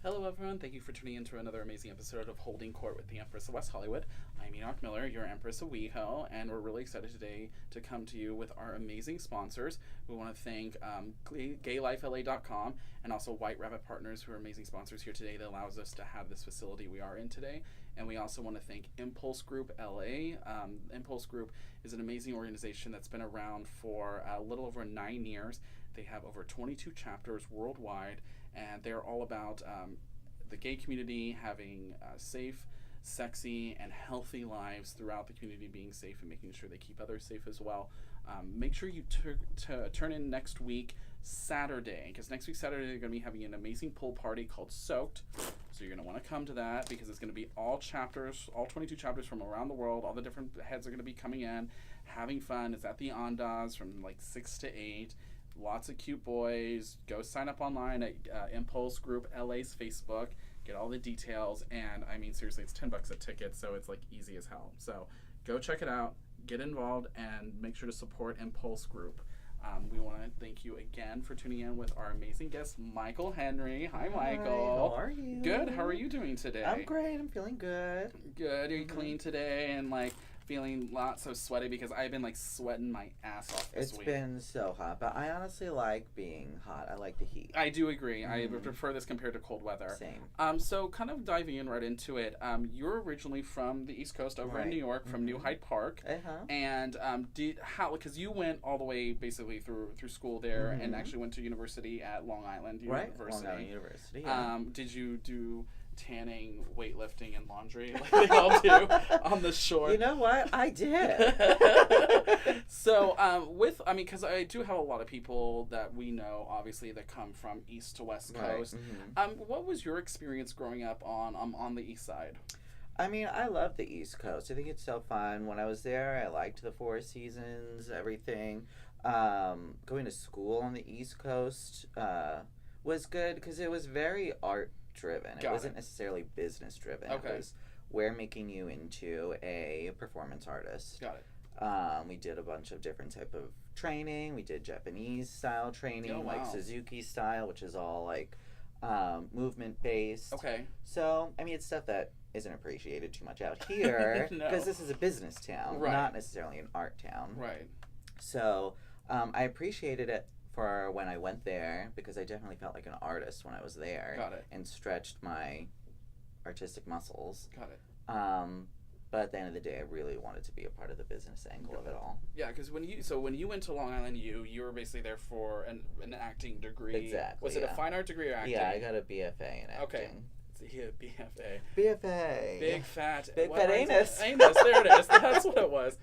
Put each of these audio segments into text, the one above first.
Hello, everyone. Thank you for tuning in to another amazing episode of Holding Court with the Empress of West Hollywood. I'm Enoch Miller, your Empress of Weho, and we're really excited today to come to you with our amazing sponsors. We want to thank GayLifeLA.com and also White Rabbit Partners, who are amazing sponsors here today that allows us to have this facility we are in today. And we also want to thank Impulse Group LA. Impulse Group is an amazing organization that's been around for a little over 9 years. They have over 22 chapters worldwide, and they're all about the gay community having safe, sexy, and healthy lives throughout the community, being safe and making sure they keep others safe as well. Make sure you turn in next week, Saturday, because next week, Saturday, they're going to be having an amazing pool party called Soaked. So you're going to want to come to that because it's going to be all chapters, all 22 chapters from around the world. All the different heads are going to be coming in, having fun. It's at the Ondas from like 6 to 8. Lots of cute boys. Go sign up online at Impulse Group LA's Facebook. Get all the details. And I mean, seriously, it's $10 a ticket, so it's like easy as hell. So go check it out, get involved, and make sure to support Impulse Group. We want to thank you again for tuning in with our amazing guest, Michael Henry. Hi, Michael. How are you? Good. How are you doing today? I'm great. I'm feeling good. Good. Are you clean today and like feeling not so sweaty? Because I've been like sweating my ass off this week. It's been so hot, but I honestly like being hot. I like the heat. I do agree. I would prefer this compared to cold weather. Same. So kind of diving in right into it, you're originally from the East Coast over in New York, from New Hyde Park. And because you went all the way basically through school there and actually went to university at Long Island University. Long Island University, yeah. Did you do tanning, weightlifting, and laundry like they all do on the shore? You know what? I did. So, because I do have a lot of people that we know, obviously, that come from East to West Coast. What was your experience growing up on the East Side? I mean, I love the East Coast. I think it's so fun. When I was there, I liked the Four Seasons, everything. Going to school on the East Coast was good because it was very art-driven. It wasn't necessarily business-driven. Okay. It was, we're making you into a performance artist. Got it. We did a bunch of different type of training. We did Japanese style training, like Suzuki style, which is all like movement based. Okay. So, I mean, it's stuff that isn't appreciated too much out here because this is a business town, not necessarily an art town. Right. So, I appreciated it for when I went there because I definitely felt like an artist when I was there. Got it. And stretched my artistic muscles. Got it. But at the end of the day, I really wanted to be a part of the business angle of it all. Yeah, because when you went to Long Island U, you were basically there for an acting degree. Exactly. Was it a fine art degree or acting? Yeah, I got a BFA in acting. Okay. Yeah, BFA. BFA. Big fat anus. Anus. There it is. That's what it was.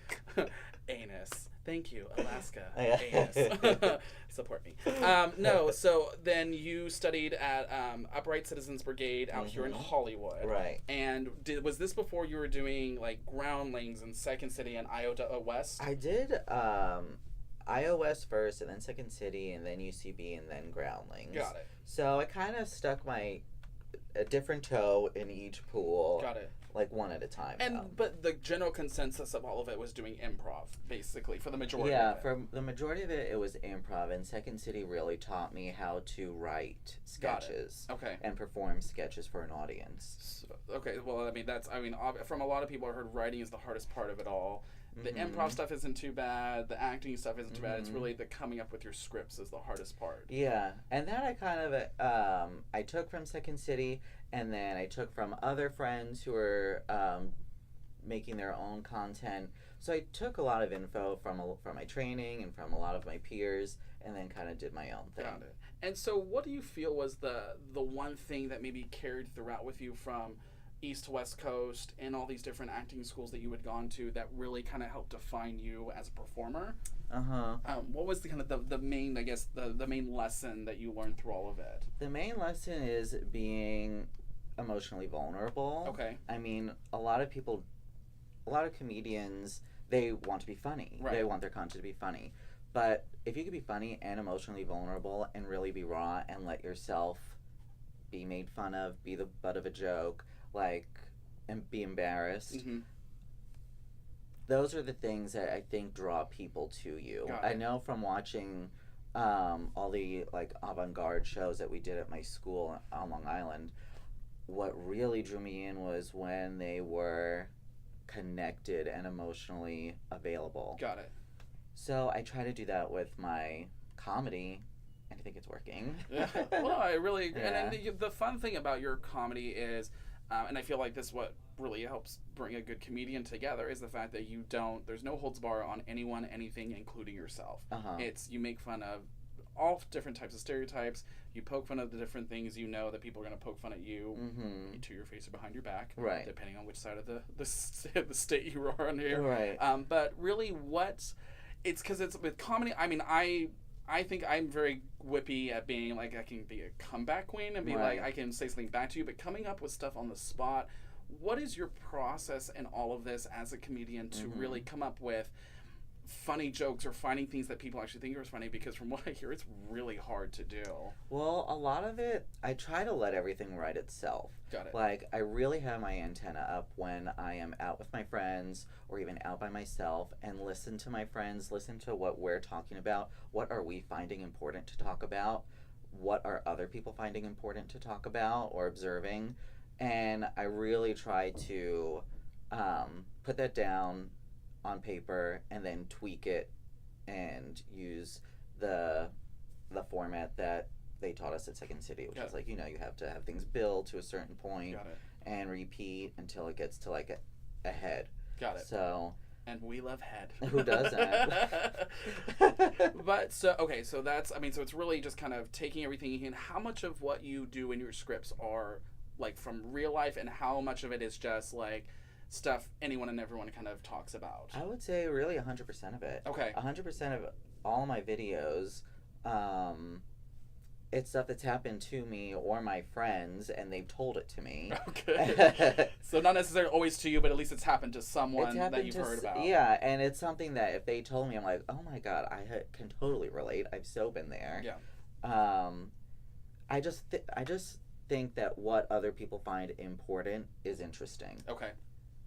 Anus. Thank you, Alaska. Anus. Support me. No, so then you studied at Upright Citizens Brigade out here in Hollywood. Right. And was this before you were doing like Groundlings in Second City and Iota West? I did Iowa West first, and then Second City, and then UCB, and then Groundlings. Got it. So I kind of stuck a different toe in each pool. Got it. Like one at a time. But the general consensus of all of it was doing improv, basically, for the majority of it. Yeah, for the majority of it, it was improv, and Second City really taught me how to write sketches. Okay. And perform sketches for an audience. Okay, well, from a lot of people, I heard writing is the hardest part of it all. The improv stuff isn't too bad. The acting stuff isn't too bad. It's really the coming up with your scripts is the hardest part. Yeah, and that I kind of I took from Second City, and then I took from other friends who were making their own content. So I took a lot of info from my training and from a lot of my peers, and then kind of did my own thing. Got it. And so, what do you feel was the one thing that maybe carried throughout with you from East to West Coast and all these different acting schools that you had gone to that really kind of helped define you as a performer? What was the main, I guess, the main lesson that you learned through all of it? The main lesson is being emotionally vulnerable. Okay. I mean, a lot of comedians, they want to be funny. Right. They want their content to be funny. But if you could be funny and emotionally vulnerable and really be raw and let yourself be made fun of, be the butt of a joke, and be embarrassed. Those are the things that I think draw people to you. I know from watching all the avant-garde shows that we did at my school on Long Island, what really drew me in was when they were connected and emotionally available. Got it. So I try to do that with my comedy, and I think it's working. Yeah. Well, I really, Yeah. and the fun thing about your comedy is, and I feel like this is what really helps bring a good comedian together, is the fact that there's no holds bar on anyone, anything, including yourself. Uh-huh. You make fun of all different types of stereotypes. You poke fun of the different things you know that people are going to poke fun at you to your face or behind your back, Right. depending on which side of the state you are on here. Right. But really, it's because it's with comedy. I mean, I think I'm very whippy at being like, I can be a comeback queen and be Right. like, I can say something back to you, but coming up with stuff on the spot, what is your process in all of this as a comedian to really come up with funny jokes or finding things that people actually think are funny? Because from what I hear, it's really hard to do. Well, a lot of it, I try to let everything write itself. Got it. Like, I really have my antenna up when I am out with my friends or even out by myself and listen to my friends, listen to what we're talking about. What are we finding important to talk about? What are other people finding important to talk about or observing? And I really try to put that down on paper and then tweak it and use the format that they taught us at Second City, which is like, you have to have things build to a certain point and repeat until it gets to like a head. Got it. So, and we love head. Who doesn't? But so that's, I mean, so it's really just kind of taking everything in. How much of what you do in your scripts are like from real life, and how much of it is just like stuff anyone and everyone kind of talks about? I would say really 100% of it. Okay. 100% of all my videos, it's stuff that's happened to me or my friends, and they've told it to me. Okay. So not necessarily always to you, but at least it's happened to someone that you've heard about. Yeah, and it's something that if they told me, I'm like, oh my god, can totally relate. I've so been there. Yeah. I just think that what other people find important is interesting. Okay.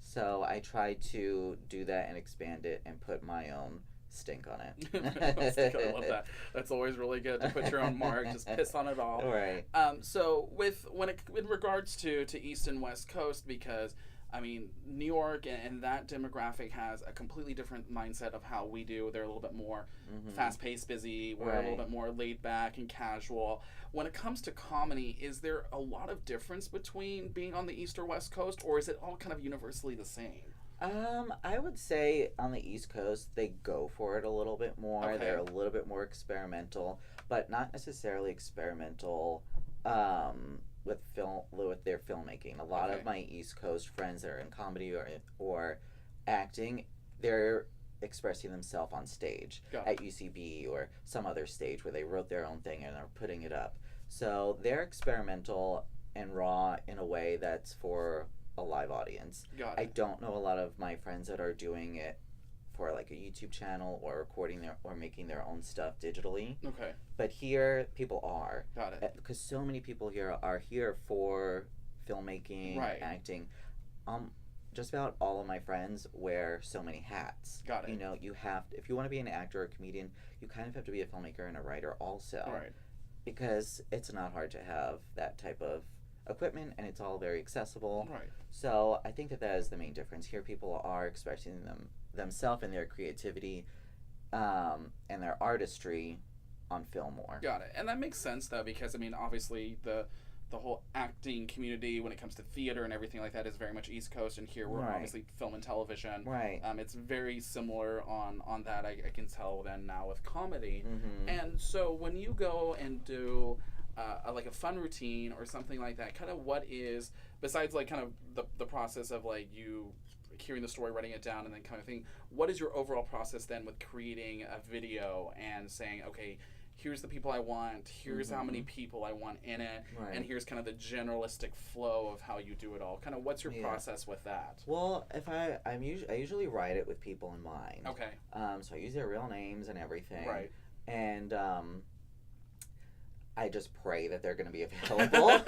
So I try to do that and expand it and put my own stink on it. I love that. That's always really good to put your own mark, just piss on it all. Right. So in regards to East and West Coast, because I mean, New York and that demographic has a completely different mindset of how we do. They're a little bit more fast-paced, busy. We're a little bit more laid back and casual. When it comes to comedy, is there a lot of difference between being on the East or West Coast, or is it all kind of universally the same? I would say on the East Coast, they go for it a little bit more. Okay. They're a little bit more experimental, but not necessarily experimental with their filmmaking. A lot of my East Coast friends that are in comedy or acting, they're expressing themselves on stage at UCB or some other stage where they wrote their own thing and are putting it up. So they're experimental and raw in a way that's for a live audience. I don't know a lot of my friends that are doing it for like a YouTube channel or recording or making their own stuff digitally. Okay. But here, people are. Got it. Because so many people here are here for filmmaking, acting. Just about all of my friends wear so many hats. Got it. You know, if you want to be an actor or a comedian, you kind of have to be a filmmaker and a writer also. Right. Because it's not hard to have that type of equipment, and it's all very accessible. Right. So I think that is the main difference. Here, people are expressing themselves and their creativity and their artistry on film more. Got it. And that makes sense, though, because, I mean, obviously the whole acting community when it comes to theater and everything like that is very much East Coast, and here we're obviously film and television. Right. It's very similar on that. I can tell then now with comedy. And so when you go and do like a fun routine or something like that, kind of what is, besides like kind of the process of like you hearing the story, writing it down, and then kind of thing, what is your overall process then with creating a video and saying, okay, here's the people I want, here's how many people I want in it, and here's kind of the generalistic flow of how you do it all. Kind of what's your process with that? Well, if I usually write it with people in mind. Okay. So I use their real names and everything. Right. And I just pray that they're going to be available.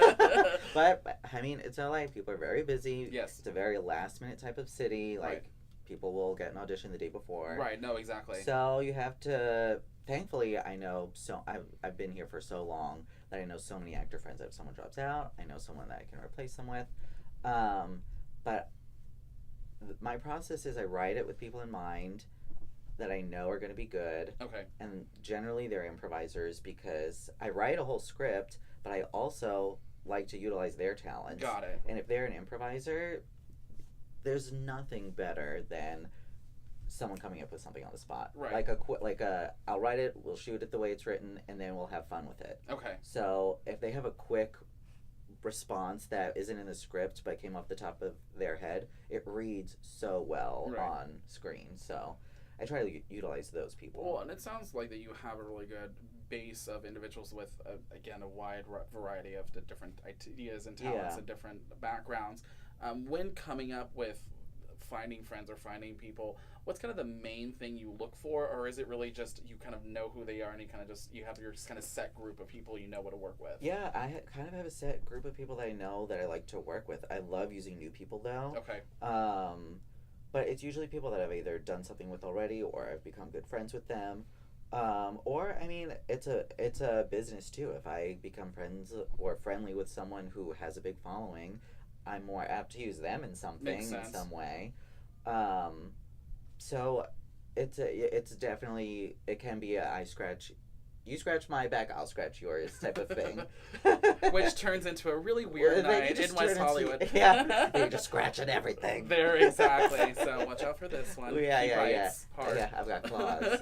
But I mean, it's LA. People are very busy. Yes. It's a very last minute type of city. Like people will get an audition the day before. Right. No, exactly. So you have to. Thankfully, I know. So I've been here for so long that I know so many actor friends that if someone drops out, I know someone that I can replace them with. But my process is I write it with people in mind that I know are going to be good. Okay. And generally they're improvisers because I write a whole script, but I also like to utilize their talents. Got it. And if they're an improviser, there's nothing better than someone coming up with something on the spot. Right. I'll write it, we'll shoot it the way it's written, and then we'll have fun with it. Okay. So if they have a quick response that isn't in the script but came off the top of their head, it reads so well on screen. So I try to utilize those people. Well, and it sounds like that you have a really good base of individuals with, again, a wide variety of the different ideas and talents and different backgrounds. When coming up with finding friends or finding people, what's kind of the main thing you look for, or is it really just you kind of know who they are and you have your kind of set group of people you know what to work with? Yeah, I kind of have a set group of people that I know that I like to work with. I love using new people though. Okay. But it's usually people that I've either done something with already or I've become good friends with them. Or I mean, it's a business too. If I become friends or friendly with someone who has a big following, I'm more apt to use them in something in some way. So it's definitely, it can be a you scratch my back, I'll scratch yours type of thing. Which turns into a really weird night in West Hollywood. Yeah, you're just scratching everything. There, exactly. So watch out for this one. Yeah. I've got claws.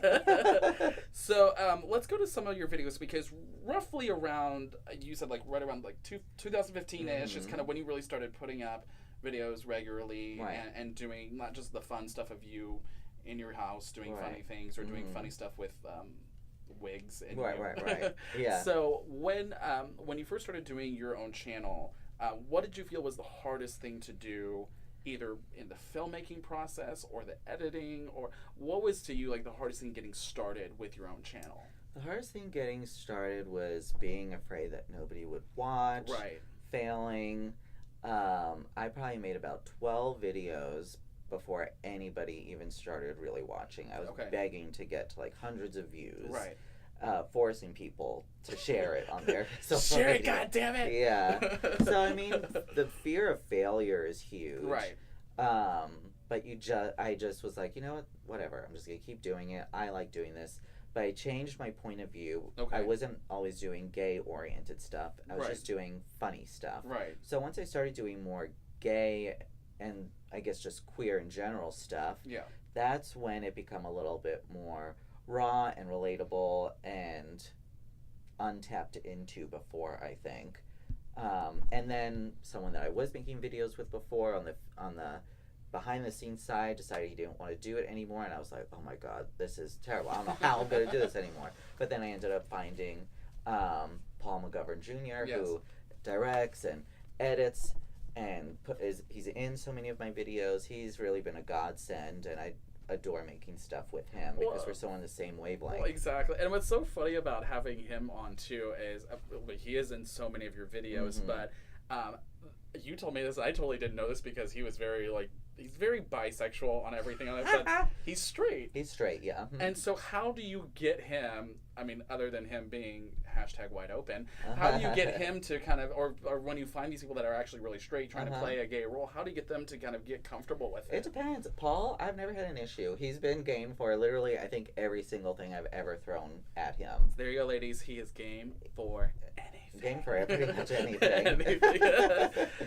So let's go to some of your videos, because roughly around, you said like right around like 2015-ish is kind of when you really started putting up videos regularly and doing not just the fun stuff of you in your house doing funny things or doing funny stuff with wigs and right. Yeah. So when you first started doing your own channel, what did you feel was the hardest thing to do, either in the filmmaking process or the editing, or what was to you like the hardest thing getting started with your own channel? The hardest thing getting started was being afraid that nobody would watch. Right. Failing. I probably made about 12 videos before anybody even started really watching. I was begging to get to like hundreds of views. Right. Forcing people to share it on their social media. Share it, goddammit! Yeah. So I mean, the fear of failure is huge. Right. But I just was like, you know what? Whatever. I'm just gonna keep doing it. I like doing this. But I changed my point of view. I wasn't always doing gay-oriented stuff. I was just doing funny stuff. Right. So once I started doing more gay and I guess just queer in general stuff, that's when it became a little bit more raw and relatable and untapped into before, I think. And then someone that I was making videos with before on the behind the scenes side decided he didn't want to do it anymore, and I was like, oh my god, this is terrible. I don't know how I'm going to do this anymore. But then I ended up finding Paul McGovern Jr. who directs and edits and he's in so many of my videos. He's really been a godsend, and I adore making stuff with him because we're so on the same wavelength. Well, exactly. And what's so funny about having him on too is he is in so many of your videos, but you told me this, and I totally didn't know this because he was he's very bisexual on everything on it, but he's straight. He's straight, yeah. And so how do you get him, I mean, other than him being #WideOpen, how do you get him to kind of, or when you find these people that are actually really straight trying to play a gay role, how do you get them to kind of get comfortable with it? It depends. Paul, I've never had an issue. He's been game for literally, I think, every single thing I've ever thrown at him. There you go, ladies. He is game for anything. Game for pretty much anything.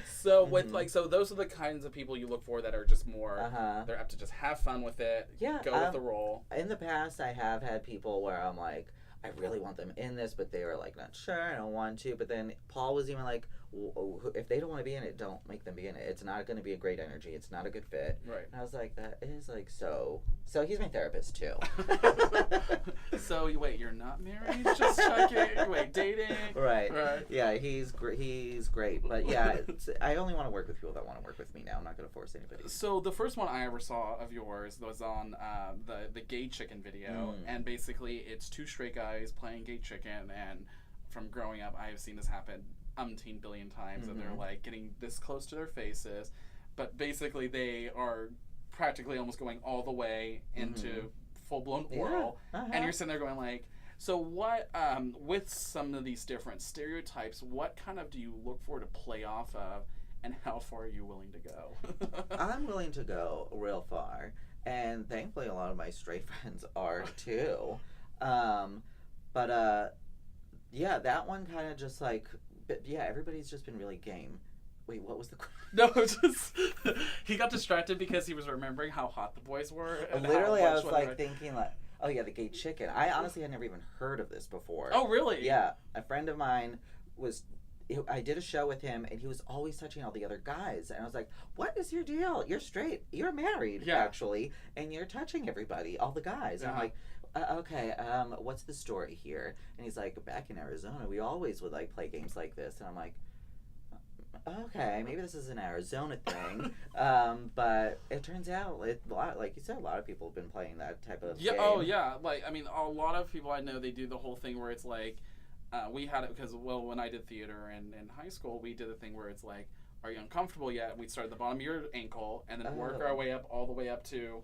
So with so those are the kinds of people you look for that are just more they're apt to just have fun with it, go with the role. In the past I have had people where I'm like, I really want them in this, but they were like, not sure, I don't want to. But then Paul was even like, if they don't want to be in it, don't make them be in it. It's not going to be a great energy. It's not a good fit. Right. And I was like, that is like so he's my therapist too. So wait, you're not married? Just checking. Wait, dating? Right. Yeah, he's great. But yeah, I only want to work with people that want to work with me now. I'm not going to force anybody. So the first one I ever saw of yours was on the gay chicken video, and basically it's two straight guys playing gay chicken, and from growing up I have seen this happen umpteen billion times, and they're like getting this close to their faces, but basically they are practically almost going all the way into full-blown oral, and you're sitting there going like, So what, with some of these different stereotypes, what kind of do you look for to play off of, and how far are you willing to go? I'm willing to go real far, and thankfully a lot of my straight friends are too. Um, but yeah, that one kind of just like, but yeah, everybody's just been really game. Wait, what was the question? No, just he got distracted because he was remembering how hot the boys were. And Literally, how I was much like thinking like, oh yeah, the gay chicken. I honestly had never even heard of this before. Oh really? Yeah, a friend of mine was. I did a show with him, and he was always touching all the other guys, and I was like, "What is your deal? You're straight. You're married, actually, and you're touching everybody, all the guys." And I'm like, "Okay, what's the story here?" And he's like, "Back in Arizona, we always would like play games like this," and I'm like, okay, maybe this is an Arizona thing, but it turns out, like you said, a lot of people have been playing that type of game. Oh, yeah. Like, I mean, a lot of people I know, they do the whole thing where it's like, we had it because, well, when I did theater in high school, we did the thing where it's like, are you uncomfortable yet? We'd start at the bottom of your ankle and then work our way up all the way up to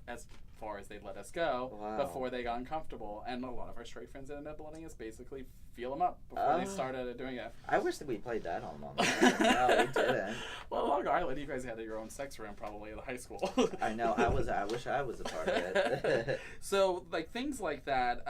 as far as they'd let us go before they got uncomfortable. And a lot of our straight friends ended up letting us basically feel them up before they started doing it. I wish that we played that on Long Island. No, we didn't. Well, Long Island, you guys had your own sex room probably in high school. I know. I wish I was a part of it. So, like, things like that,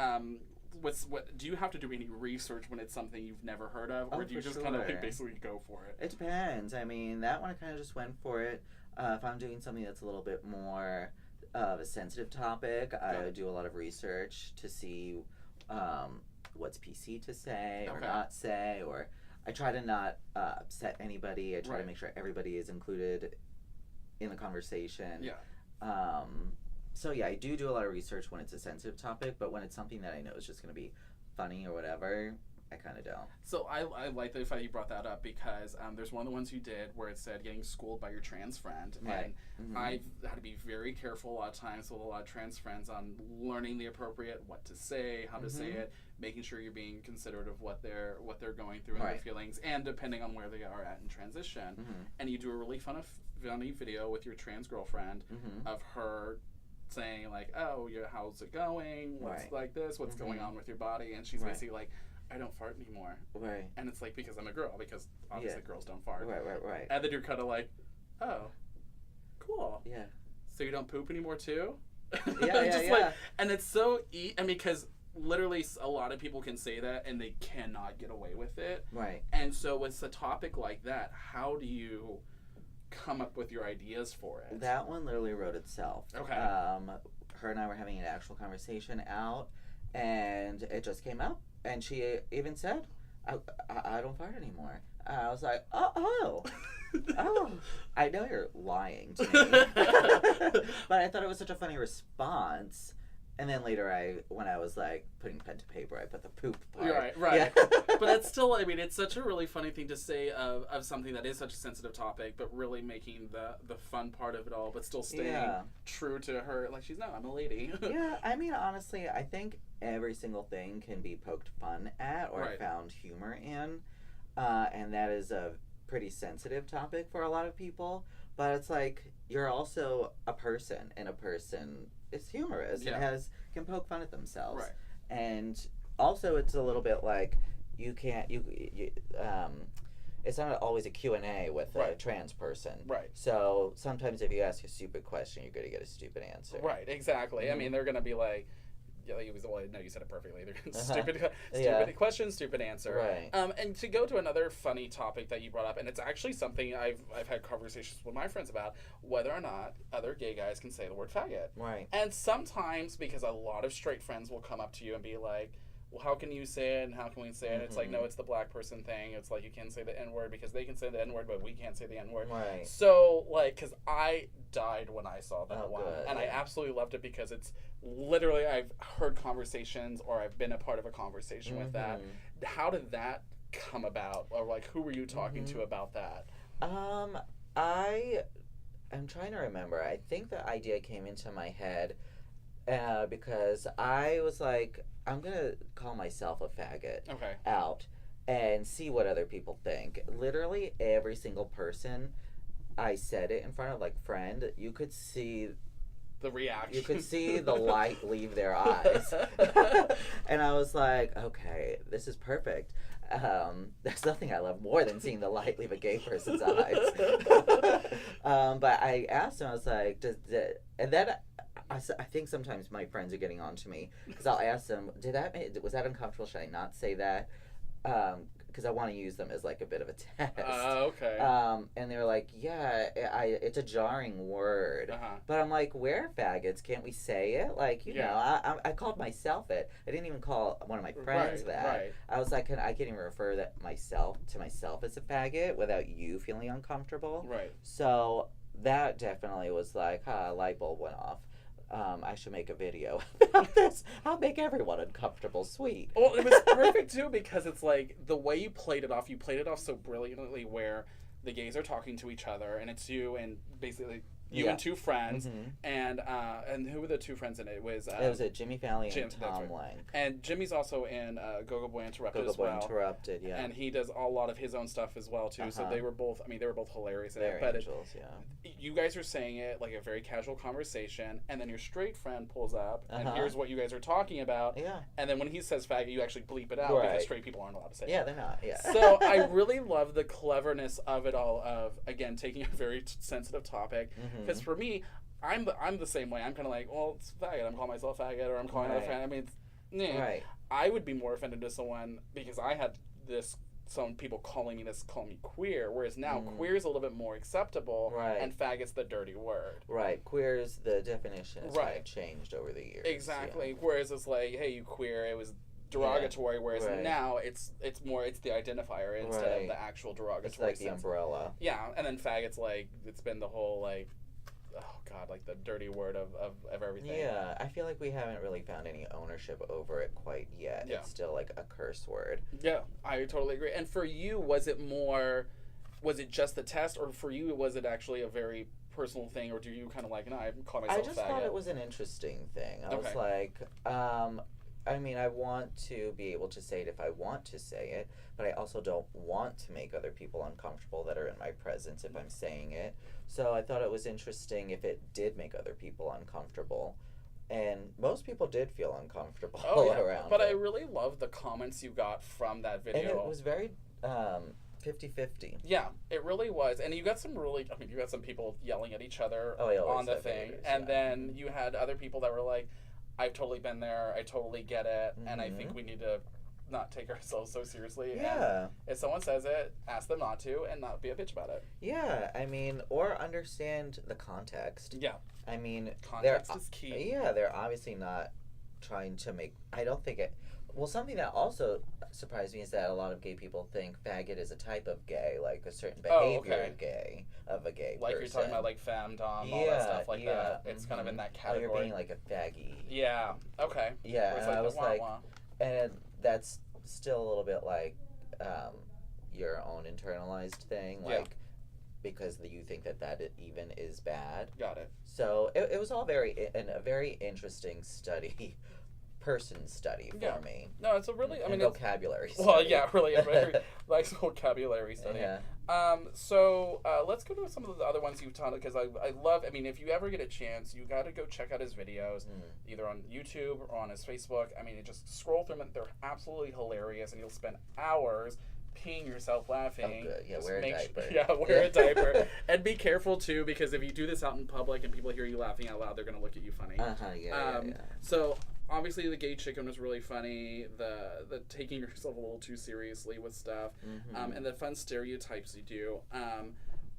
what do you have to do any research when it's something you've never heard of, or do you just kind of like basically go for it? It depends. I mean, that one I kind of just went for it. If I'm doing something that's a little bit more of a sensitive topic, I do a lot of research to see what's PC to say or not say, or I try to not upset anybody. I try to make sure everybody is included in the conversation. So yeah, I do a lot of research when it's a sensitive topic, but when it's something that I know is just going to be funny or whatever, I kind of don't. So I like the fact you brought that up because there's one of the ones you did where it said getting schooled by your trans friend. Right. And I've had to be very careful a lot of times with a lot of trans friends on learning the appropriate, what to say, how to say it, making sure you're being considerate of what they're going through and their feelings, and depending on where they are at in transition. And you do a really funny video with your trans girlfriend of her saying like, oh, how's it going? What's like this? What's going on with your body? And she's basically like, I don't fart anymore. Right. And it's like, because I'm a girl, because obviously girls don't fart. Right. And then you're kind of like, oh, cool. Yeah. So you don't poop anymore too? Yeah. Like, and it's so, I mean, because literally a lot of people can say that and they cannot get away with it. Right. And so with a topic like that, how do you come up with your ideas for it? That one literally wrote itself. Okay. Her and I were having an actual conversation out, and it just came out. And she even said, I don't fart anymore. I was like, oh, I know you're lying to me. But I thought it was such a funny response. And then later, when I was like putting pen to paper, I put the poop part. Right. Yeah. But it's still, I mean, it's such a really funny thing to say of something that is such a sensitive topic, but really making the fun part of it all, but still staying true to her. Like, I'm a lady. Yeah, I mean, honestly, I think every single thing can be poked fun at or found humor in. And that is a pretty sensitive topic for a lot of people. But it's like, you're also a person, and a person is humorous and can poke fun at themselves. Right. And also it's a little bit like you it's not always a Q&A with a trans person. Right. So sometimes if you ask a stupid question, you're going to get a stupid answer. Right, exactly. I mean, they're going to be like, you said it perfectly. Stupid question, stupid answer. Right. And to go to another funny topic that you brought up, and it's actually something I've had conversations with my friends about, whether or not other gay guys can say the word faggot. Right. And sometimes, because a lot of straight friends will come up to you and be like, well, how can you say it and how can we say it? It's like, no, it's the black person thing. It's like, you can't say the N-word because they can say the N-word, but we can't say the N-word. Right. So, like, because I died when I saw that one. Good. And I absolutely loved it because it's literally, I've heard conversations or I've been a part of a conversation with that. How did that come about? Or, like, who were you talking to about that? I'm trying to remember. I think the idea came into my head because I was like, I'm going to call myself a faggot out and see what other people think. Literally every single person I said it in front of, like, friend, you could see The reaction. You could see the light leave their eyes. And I was like, okay, this is perfect. There's nothing I love more than seeing the light leave a gay person's eyes. But I asked him, I was like, and then I think sometimes my friends are getting on to me because I'll ask them, was that uncomfortable? Should I not say that? Because I want to use them as like a bit of a test. Okay. And they're like, yeah, it's a jarring word. But I'm like, we're faggots. Can't we say it? Like, you know, I called myself it. I didn't even call one of my friends that. Right. I was like, I can't even refer to myself as a faggot without you feeling uncomfortable. Right. So that definitely was like, a light bulb went off. I should make a video about this. I'll make everyone uncomfortable. Sweet. Well, it was perfect too because it's like the way you played it off so brilliantly where the gays are talking to each other and it's you and basically you and two friends and who were the two friends in it? It was Jimmy Fallon and Tom Lang. And Jimmy's also in Go-Go Boy Interrupted as well. Interrupted, yeah. And he does a lot of his own stuff as well too. So they were both hilarious in it. They're angels, yeah. You guys are saying it like a very casual conversation, and then your straight friend pulls up and here's what you guys are talking about. Yeah. And then when he says faggot, you actually bleep it out because straight people aren't allowed to say it. Yeah, they're not. Yeah. So I really love the cleverness of it all. Of again taking a very sensitive topic because for me. I'm the same way. I'm kind of like, well, it's faggot. I'm calling myself faggot, or I'm calling another faggot. I mean, it's, I would be more offended to someone because I had some people calling me queer, whereas now queer is a little bit more acceptable, and faggot's the dirty word. Right. Queer is the definition has kind of changed over the years. Exactly. Yeah. Whereas it's like, hey, you queer, it was derogatory, whereas now it's the identifier instead of the actual derogatory. It's like the umbrella. Yeah, and then faggot's like, it's been the whole like, oh god, like the dirty word of everything. Yeah, I feel like we haven't really found any ownership over it quite yet. Yeah. It's still like a curse word. Yeah, I totally agree. And for you, was it just the test, or for you was it actually a very personal thing, or do you kind of like, no, I call myself faggot? I just thought it was an interesting thing. I was like, I mean, I want to be able to say it if I want to say it, but I also don't want to make other people uncomfortable that are in my presence if I'm saying it. So I thought it was interesting if it did make other people uncomfortable. And most people did feel uncomfortable around But I really love the comments you got from that video. And it was very 50-50. Yeah, it really was. And you got some people yelling at each other on the thing. And then you had other people that were like, I've totally been there. I totally get it. And I think we need to not take ourselves so seriously. Yeah. And if someone says it, ask them not to and not be a bitch about it. Yeah. I mean, or understand the context. Yeah. I mean, context is key. Yeah, they're obviously not trying to make... I don't think it... Well, something that also surprised me is that a lot of gay people think faggot is a type of gay, like a certain behavior of a gay like person. You're talking about like femdom, all that stuff like that. It's kind of in that category. You're being like a faggy. Yeah. Okay. Yeah, and I was like, and that's still a little bit like your own internalized thing, like because you think that even is bad. Got it. So it was all a very interesting person study for me. No, it's a really, vocabulary study. Well, yeah, really a very nice vocabulary study. Yeah. So let's go to some of the other ones you've taught, because I love, if you ever get a chance, you got to go check out his videos, either on YouTube or on his Facebook. You just scroll through them. They're absolutely hilarious, and you'll spend hours peeing yourself laughing. Oh, good. Yeah, wear a diaper. Wear a diaper. And be careful, too, because if you do this out in public and people hear you laughing out loud, they're going to look at you funny. Yeah. So... obviously, the gay chicken was really funny. The taking yourself a little too seriously with stuff, and the fun stereotypes you do.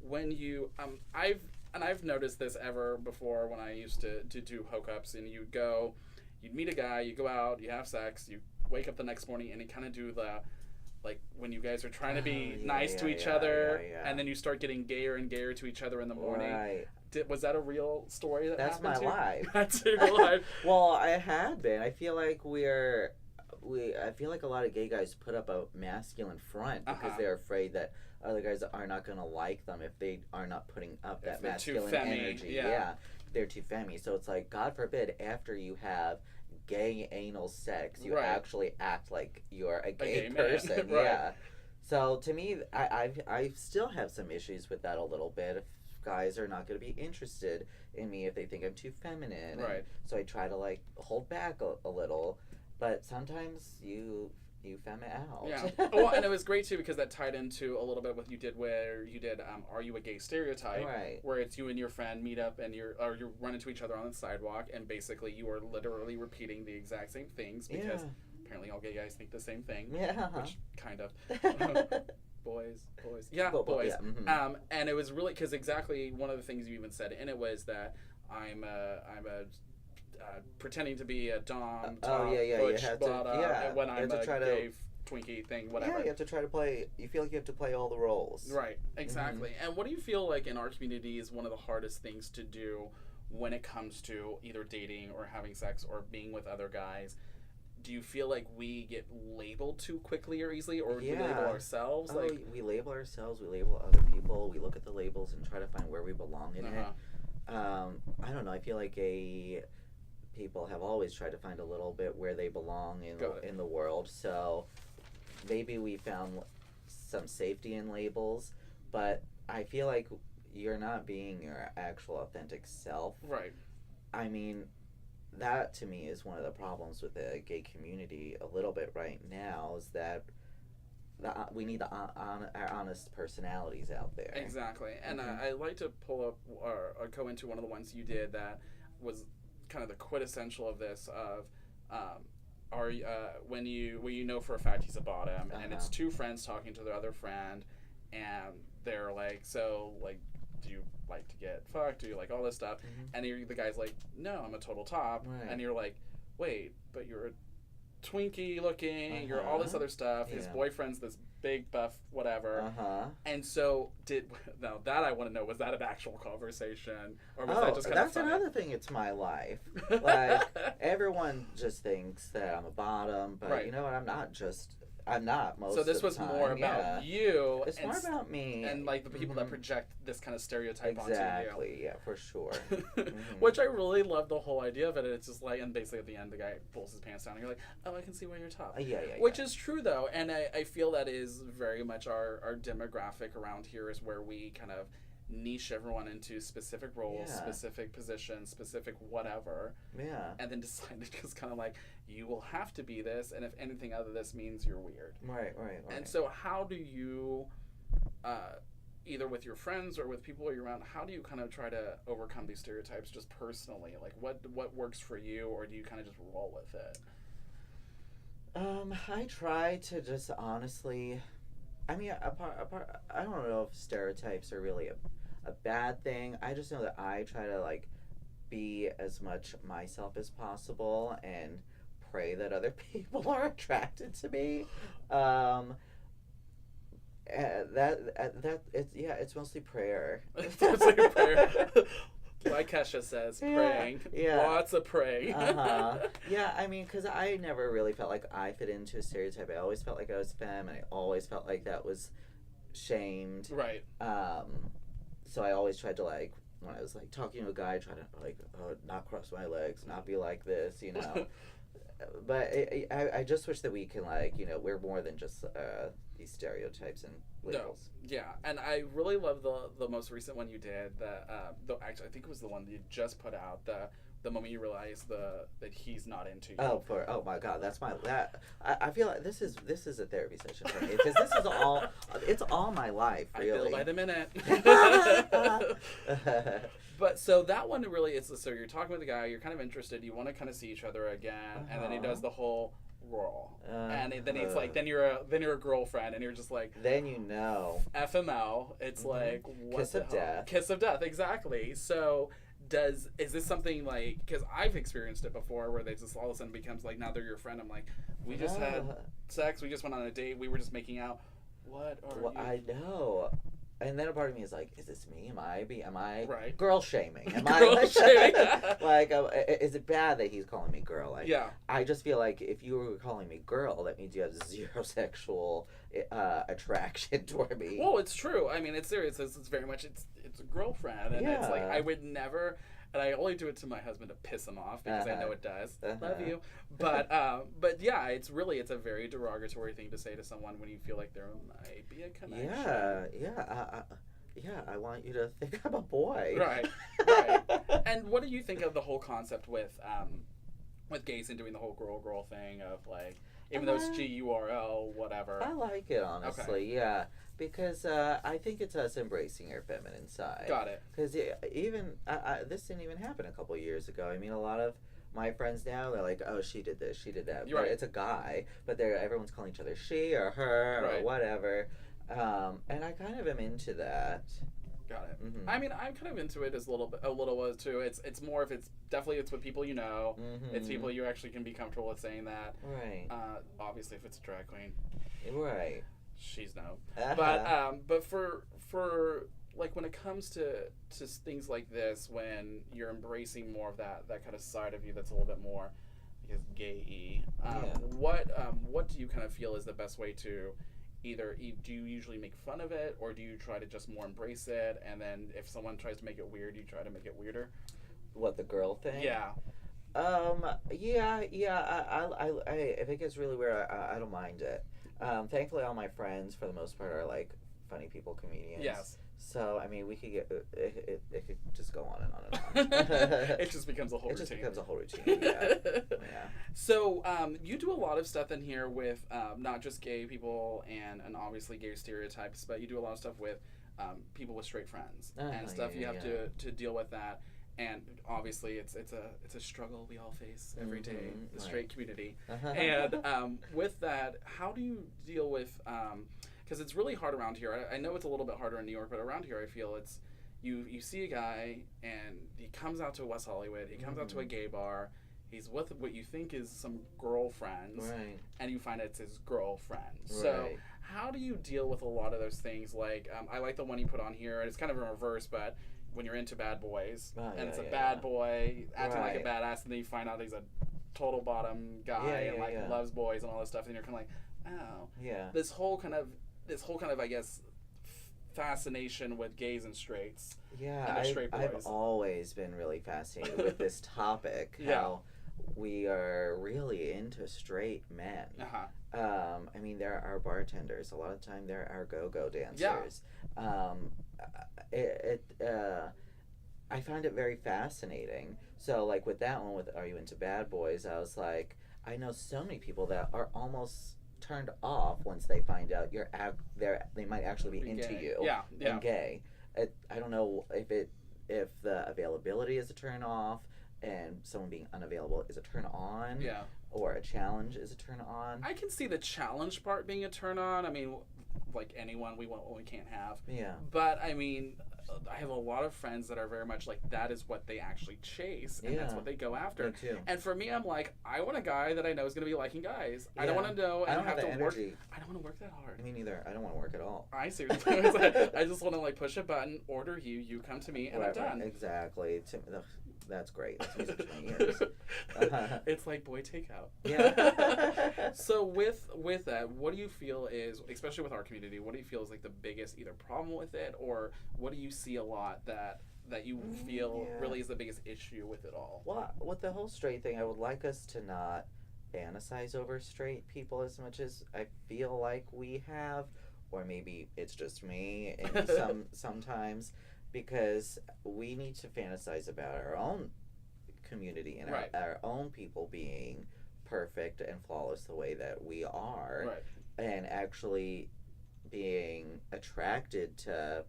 When you, I've noticed this ever before when I used to do hookups, and you'd meet a guy, you go out, you have sex, you wake up the next morning, and you kind of do the, like when you guys are trying to be nice to each other, and then you start getting gayer and gayer to each other in the morning. Right. Was that a real story that happened? That's my life. That's your life. Well, I had been. I feel like I feel like a lot of gay guys put up a masculine front because they're afraid that other guys are not going to like them if they are not putting up that masculine energy. Yeah, they're too femmy. So it's like, God forbid, after you have gay anal sex, you actually act like you're a gay person. Yeah. So to me, I still have some issues with that a little bit. guys are not going to be interested in me if they think I'm too feminine. Right. And so I try to like hold back a little, but sometimes you femme it out. Yeah. Well, and it was great too because that tied into a little bit what you did where you did Are You a Gay Stereotype? Right. Where it's you and your friend meet up and you run into each other on the sidewalk and basically you are literally repeating the exact same things because apparently all gay guys think the same thing. Yeah. Which kind of. boys. Yeah, boys. Yeah. Mm-hmm. And it was really because exactly one of the things you even said in it was that I'm a pretending to be a dom, top, butch, when I'm a gay Twinkie thing, whatever. Yeah, you have to try to play. You feel like you have to play all the roles. Right, exactly. And what do you feel like in our community is one of the hardest things to do when it comes to either dating or having sex or being with other guys? Do you feel like we get labeled too quickly or easily, or do we label ourselves? Oh, like we label ourselves. We label other people. We look at the labels and try to find where we belong in it. I don't know. I feel like gay people have always tried to find a little bit where they belong in the world. So maybe we found some safety in labels, but I feel like you're not being your actual authentic self. Right. I mean, that to me is one of the problems with the gay community a little bit right now is that we need our honest personalities out there. Exactly. And I'd like to pull up or go into one of the ones you did that was kind of the quintessential of this of when you know for a fact he's a bottom and it's two friends talking to their other friend and they're like, so like, do you like to get fucked? Do you like all this stuff? And the guy's like, no, I'm a total top. And you're like, wait, but you're a Twinkie looking, you're all this other stuff. His boyfriend's this big buff whatever. And so now that I want to know, was that an actual conversation or was that just kind of funny? That's another thing. It's my life. Like everyone just thinks that I'm a bottom, but you know what? I'm not most so this of the was time. more about you. It's more about me. And like the people that project this kind of stereotype onto you. Exactly, yeah, for sure. Which I really love the whole idea of it. It's just like, and basically at the end the guy pulls his pants down and you're like, oh, I can see why you're top. Which is true though, and I feel that is very much our demographic around here is where we kind of niche everyone into specific roles, specific positions, specific whatever. And then decide to just kind of like, you will have to be this, and if anything other this means you're weird. Right. And so how do you, either with your friends or with people you're around, how do you kind of try to overcome these stereotypes just personally? Like what works for you, or do you kind of just roll with it? I try to just honestly, I mean, I don't know if stereotypes are really a bad thing. I just know that I try to like be as much myself as possible and pray that other people are attracted to me. It's mostly prayer. It's mostly prayer. Like Kesha says, praying. Lots of praying. Yeah, I mean, because I never really felt like I fit into a stereotype. I always felt like I was femme, and I always felt like that was shamed. Right. So I always tried to, like, when I was, like, talking to a guy, try to, like, not cross my legs, not be like this, you know. But I just wish that we can, like, you know, we're more than just these stereotypes and labels. No. Yeah, and I really love the most recent one you did. Actually, I think it was the one that you just put out. The moment you realize that he's not into you. Oh my God, I feel like this is a therapy session for me because this is all my life, really. I feel by the minute. But so that one really so you're talking with a guy, you're kind of interested, you want to kind of see each other again, and then he does the whole roll, and then he's like, then you're a girlfriend, and you're just like, then you know, FML. It's like what kiss of death. Kiss of death, exactly. So. Is this something like, because I've experienced it before where they just all of a sudden becomes like, now they're your friend. I'm like, we just had sex, we just went on a date, we were just making out. What are you? I know. And then a part of me is like, is this me? Am I right. Girl shaming? Am girl I shaming? like, is it bad that he's calling me girl? Like, yeah. I just feel like if you were calling me girl, that means you have zero sexual attraction toward me. Well, it's true. I mean, it's serious. It's very much, it's a girlfriend. And it's like, I would never, and I only do it to my husband to piss him off because I know it does. Love you. But yeah, it's a very derogatory thing to say to someone when you feel like there might be a connection. yeah, I want you to think I'm a boy. Right, right. And what do you think of the whole concept with gays and doing the whole girl thing of like, even though it's GURL, whatever. I like it, honestly, yeah. Because I think it's us embracing your feminine side. Got it. Because even, this didn't even happen a couple years ago. I mean, a lot of my friends now, they're like, oh, she did this, she did that. You're right. It's a guy, but everyone's calling each other she or her Right. or whatever. And I kind of am into that. Got it. Mm-hmm. I mean, I'm kind of into it as a little too. It's more if it's definitely it's with people you know. Mm-hmm. It's people you actually can be comfortable with saying that. Right. Obviously, if it's a drag queen, Right. she's no. Uh-huh. But for like when it comes to things like this, when you're embracing more of that kind of side of you that's a little bit more, I guess, gay-y. What do you kind of feel is the best way to either do you usually make fun of it, or do you try to just more embrace it, and then if someone tries to make it weird, you try to make it weirder? What, the girl thing? Yeah. Yeah. I if it gets really weird, I don't mind it. Thankfully, all my friends, for the most part, are like funny people, comedians. Yes. So I mean, we could get it could just go on and on and on. It just becomes a whole routine. It just becomes a whole routine. Yeah. Yeah. So you do a lot of stuff in here with not just gay people and obviously gay stereotypes, but you do a lot of stuff with people with straight friends and stuff. You have to deal with that. And obviously, it's a struggle we all face every day, the straight community. And with that, how do you deal with? Because it's really hard around here. I know it's a little bit harder in New York, but around here, I feel it's you see a guy and he comes out to West Hollywood. He comes out to a gay bar. He's with what you think is some girlfriends, right. and you find it's his girlfriend. Right. So how do you deal with a lot of those things? Like I like the one you put on here. It's kind of in reverse, but when you're into bad boys, and it's a bad boy acting like a badass, and then you find out he's a total bottom guy and loves boys and all this stuff, and you're kind of like, oh, this whole kind of I guess fascination with gays and straights. Yeah, and straight boys. I've always been really fascinated with this topic. How we are really into straight men. I mean, there are bartenders. A lot of time there are go-go dancers. I find it very fascinating. So, like with that one, with Are You Into Bad Boys? I was like, I know so many people that are almost turned off once they find out they might actually be into gay. you and gay. I don't know if the availability is a turn off and someone being unavailable is a turn on, or a challenge is a turn on. I can see the challenge part being a turn on. I mean, like anyone, we want what we can't have. Yeah. But I mean, I have a lot of friends that are very much like that is what they actually chase, and that's what they go after. Me too. And for me, I'm like, I want a guy that I know is going to be liking guys. I don't want to know and have to work. I don't want to work that hard. Me neither. I don't want to work at all. I seriously, I just want to like push a button, order you come to me, and I'm done. Exactly. That's great. That's music to my ears. It's like boy takeout. Yeah. So with that, what do you feel is, especially with our community, what do you feel is like the biggest either problem with it, or what do you see a lot that you feel really is the biggest issue with it all? Well, with the whole straight thing, I would like us to not fantasize over straight people as much as I feel like we have, or maybe it's just me and sometimes. Because we need to fantasize about our own community and our own people being perfect and flawless the way that we are, and actually being attracted to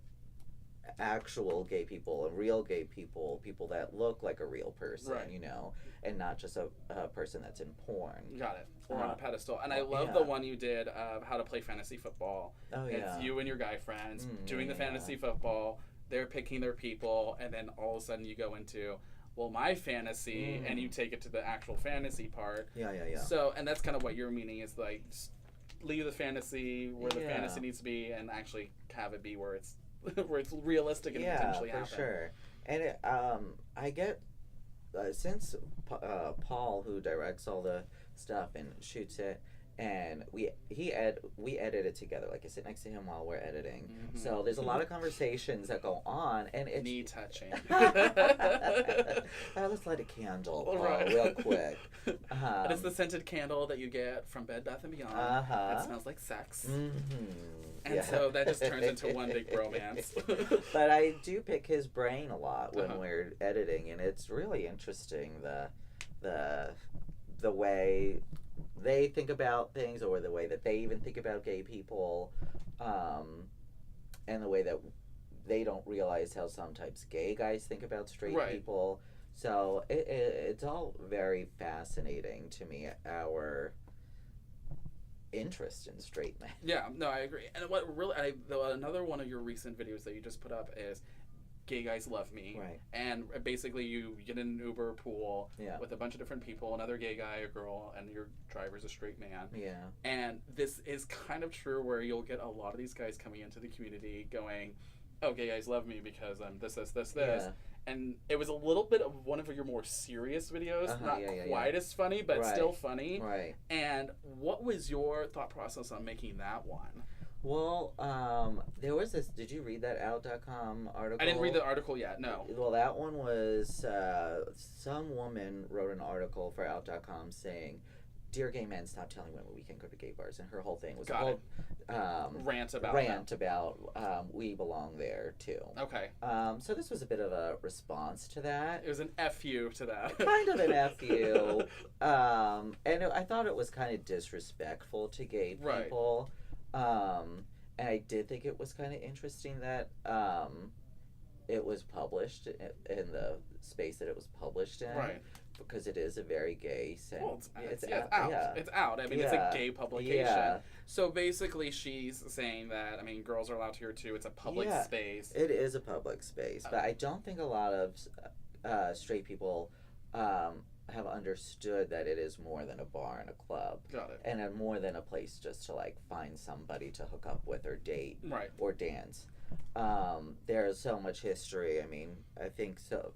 actual gay people and real gay people, people that look like a real person, you know, and not just a person that's in porn. Got it. Or on a pedestal. And I love the one you did of how to play fantasy football. Oh, yeah. It's you and your guy friends doing the fantasy football. They're picking their people, and then all of a sudden you go into, well, my fantasy, and you take it to the actual fantasy part. Yeah. So, and that's kind of what you're meaning is like, leave the fantasy where the fantasy needs to be, and actually have it be where it's realistic and potentially happen. Yeah, for sure. And I get since Paul, who directs all the stuff and shoots it, and we edited together. Like I sit next to him while we're editing. Mm-hmm. So there's a lot of conversations that go on, and it's knee touching. Let's light a candle Right. real quick. And it's the scented candle that you get from Bed Bath & Beyond. It smells like sex. And Yeah. so that just turns into one big romance. But I do pick his brain a lot when we're editing, and it's really interesting the way they think about things, or the way that they even think about gay people, and the way that they don't realize how sometimes gay guys think about straight people. So it's all very fascinating to me, our interest in straight men. Yeah, no, I agree. And what really, another one of your recent videos that you just put up is Gay Guys Love Me. Right. And basically you get in an Uber pool with a bunch of different people, another gay guy, a girl, and your driver's a straight man. Yeah. And this is kind of true, where you'll get a lot of these guys coming into the community going, oh, gay guys love me because I'm this. Yeah. And it was a little bit of one of your more serious videos, not quite as funny, but still funny. Right. And what was your thought process on making that one? Well, there was this. Did you read that out.com article? I didn't read the article yet, no. Well, that one was some woman wrote an article for out.com saying, "Dear gay men, stop telling women we can go to gay bars." And her whole thing was rant about we belong there too. Okay. So this was a bit of a response to that. It was an FU to that. Kind of an FU. And I thought it was kind of disrespectful to gay people. And I did think it was kind of interesting that it was published in the space that it was published in. Right. Because it is a very gay sense. Well, it's out. Yeah. It's out. I mean, it's a gay publication. Yeah. So basically, she's saying that, I mean, girls are allowed here too. It's a public space. It is a public space. But I don't think a lot of straight people have understood that it is more than a bar and a club. Got it. And more than a place just to, like, find somebody to hook up with or date or dance. There's so much history. I mean, I think so.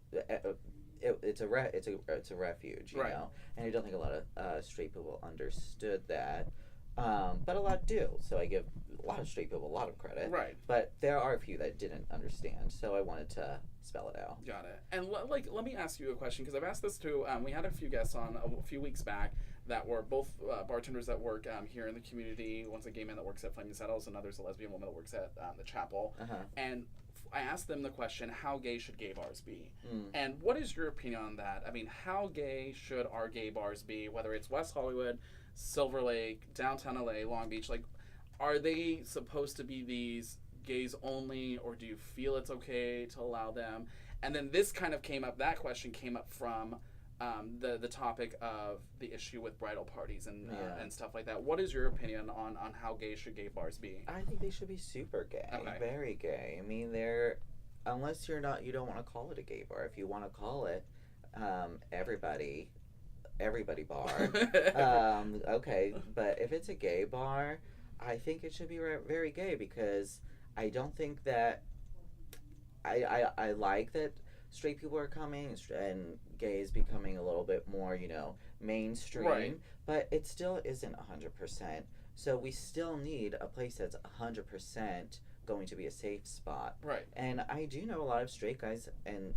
It's a refuge, you know, and I don't think a lot of straight people understood that, but a lot do. So I give a lot of straight people a lot of credit, but there are a few that didn't understand. So I wanted to spell it out. Got it. And let me ask you a question, because I've asked this to we had a few guests on a few weeks back that were both bartenders that work here in the community. One's a gay man that works at Flaming Saddles, and another's a lesbian woman that works at the Chapel, and I asked them the question, how gay should gay bars be? And what is your opinion on that? I mean, how gay should our gay bars be, whether it's West Hollywood, Silver Lake, downtown LA, Long Beach? Like, are they supposed to be these gays only, or do you feel it's okay to allow them? And then this kind of that question came up from the topic of the issue with bridal parties and stuff like that. What is your opinion on how gay should gay bars be? I think they should be super gay, very gay. I mean, unless you don't want to call it a gay bar. If you want to call it everybody bar, okay. But if it's a gay bar, I think it should be very gay, because I don't think that I like that straight people are coming and gay is becoming a little bit more, mainstream, but it still isn't 100%. So we still need a place that's 100% going to be a safe spot. Right. And I do know a lot of straight guys and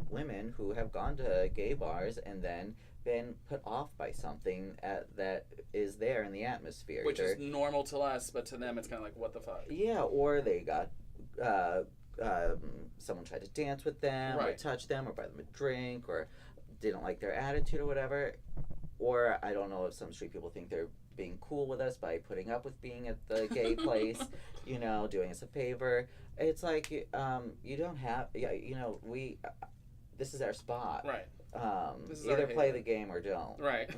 women who have gone to gay bars and then been put off by something that is there in the atmosphere. Which is normal to us, but to them it's kind of like, what the fuck? Yeah, or they got someone tried to dance with them or touch them or buy them a drink or didn't like their attitude or whatever. Or I don't know if some street people think they're being cool with us by putting up with being at the gay place, doing us a favor. It's like, you don't have, this is our spot. Right. Either play the game or don't. Right.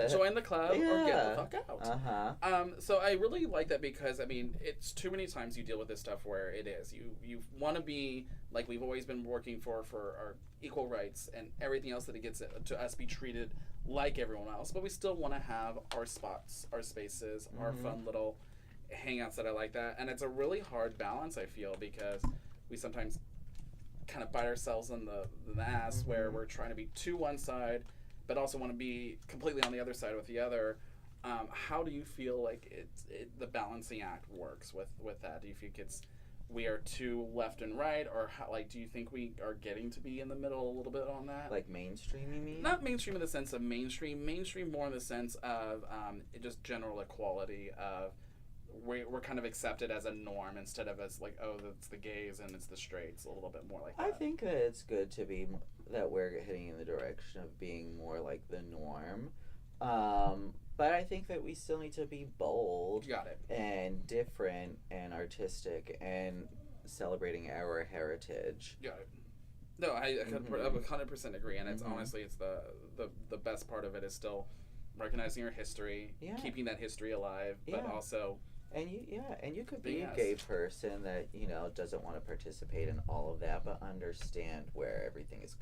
Join the club or get the fuck out. So I really like that, because I mean, it's too many times you deal with this stuff where it is you want to be like we've always been working for our equal rights and everything else that it gets to us, be treated like everyone else, but we still want to have our spots, our spaces, our fun little hangouts that I like that. And it's a really hard balance, I feel, because we sometimes kind of bite ourselves in the ass where we're trying to be to one side but also want to be completely on the other side with the other, How do you feel like the balancing act works with that? Do you think we are too left and right, or do you think we are getting to be in the middle a little bit on that? Like mainstream, you mean? Not mainstream in the sense of mainstream more in the sense of just general equality of we're kind of accepted as a norm instead of as like, oh, it's the gays and it's the straights, a little bit more like that. I think that it's good to be that we're heading in the direction of being more like the norm. But I think that we still need to be bold. Got it. And different and artistic and celebrating our heritage. Got it. No, I 100% agree, and it's honestly it's the best part of it is still recognizing your history, keeping that history alive, but also. And you could be a gay person that doesn't want to participate in all of that, but understand where everything is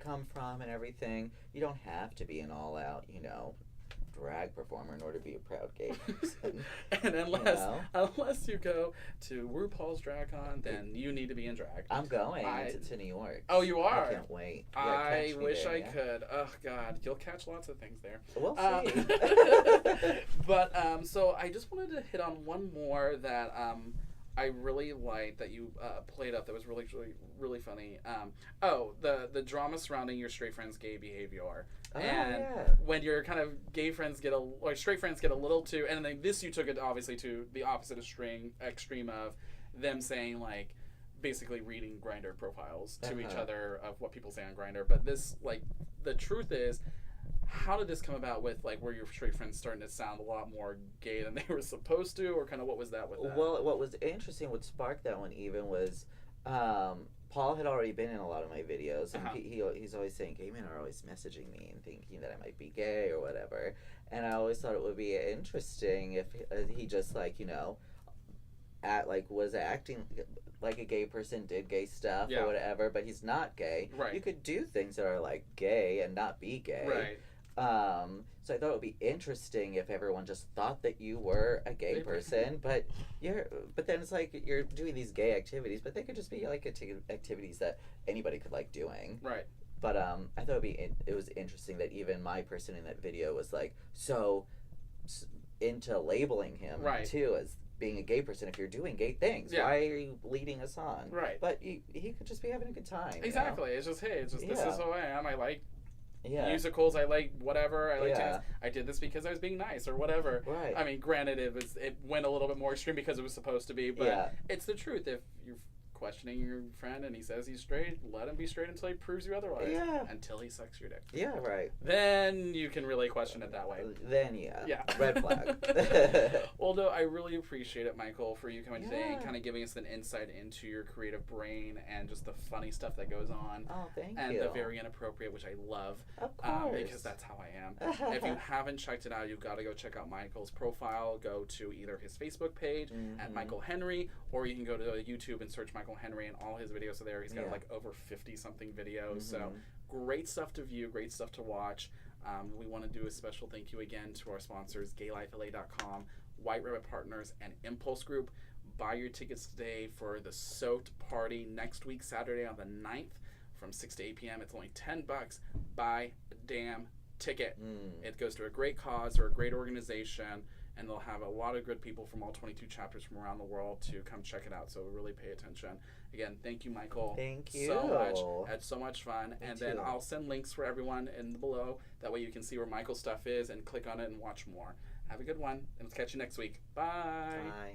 come from and everything. You don't have to be an all-out, drag performer in order to be a proud gay person. And unless you go to RuPaul's DragCon, then you need to be in drag. I'm going to New York. Oh, you are? I can't wait. I wish I could. Oh God, you'll catch lots of things there. We'll see. But so I just wanted to hit on one more that I really liked that you played up that was really, really, really funny. The drama surrounding your straight friends' gay behavior. When your kind of gay friends straight friends get a little too, and then this you took it obviously to the opposite extreme of them saying like basically reading Grindr profiles to each other of what people say on Grindr. But this the truth is, how did this come about with were your straight friends starting to sound a lot more gay than they were supposed to, or kind of what was that with that? Well, what was interesting, what sparked that one even was Paul had already been in a lot of my videos, and he's always saying gay men are always messaging me and thinking that I might be gay or whatever. And I always thought it would be interesting if he just was acting like a gay person, did gay stuff or whatever, but he's not gay. Right. You could do things that are gay and not be gay. Right. So I thought it would be interesting if everyone just thought that you were a gay person, but then it's you're doing these gay activities, but they could just be activities that anybody could like doing. Right. But I thought it was interesting that even my person in that video was so into labeling him too as being a gay person. If you're doing gay things, why are you leading us on? Right. But he could just be having a good time. Exactly. It's just this is who I am. I like musicals, I like whatever, I like dance. I did this because I was being nice or whatever. Right. I mean, granted, it went a little bit more extreme because it was supposed to be, but it's the truth. If you're questioning your friend and he says he's straight, let him be straight until he proves you otherwise. Yeah. Until he sucks your dick. Yeah, right. Then you can really question it that way. Then red flag. Well, no, I really appreciate it, Michael, for you coming today and kind of giving us an insight into your creative brain and just the funny stuff that goes on. Oh, thank you. And the very inappropriate, which I love. Of course. Because that's how I am. If you haven't checked it out, you've got to go check out Michael's profile. Go to either his Facebook page at Michael Henry, or you can go to YouTube and search Michael Henry, and all his videos are there. He's got over 50-something videos. So great stuff to view, great stuff to watch. We want to do a special thank you again to our sponsors, GayLifeLA.com, White Rabbit Partners, and Impulse Group. Buy your tickets today for the Soaked Party next week, Saturday on the 9th from 6 to 8 p.m. It's only $10. Buy a damn ticket. It goes to a great cause or a great organization, and they'll have a lot of good people from all 22 chapters from around the world to come check it out. So really pay attention. Again, thank you, Michael. Thank you so much. Had so much fun. Me then too. I'll send links for everyone in below. That way you can see where Michael's stuff is and click on it and watch more. Have a good one, and let's catch you next week. Bye. Bye.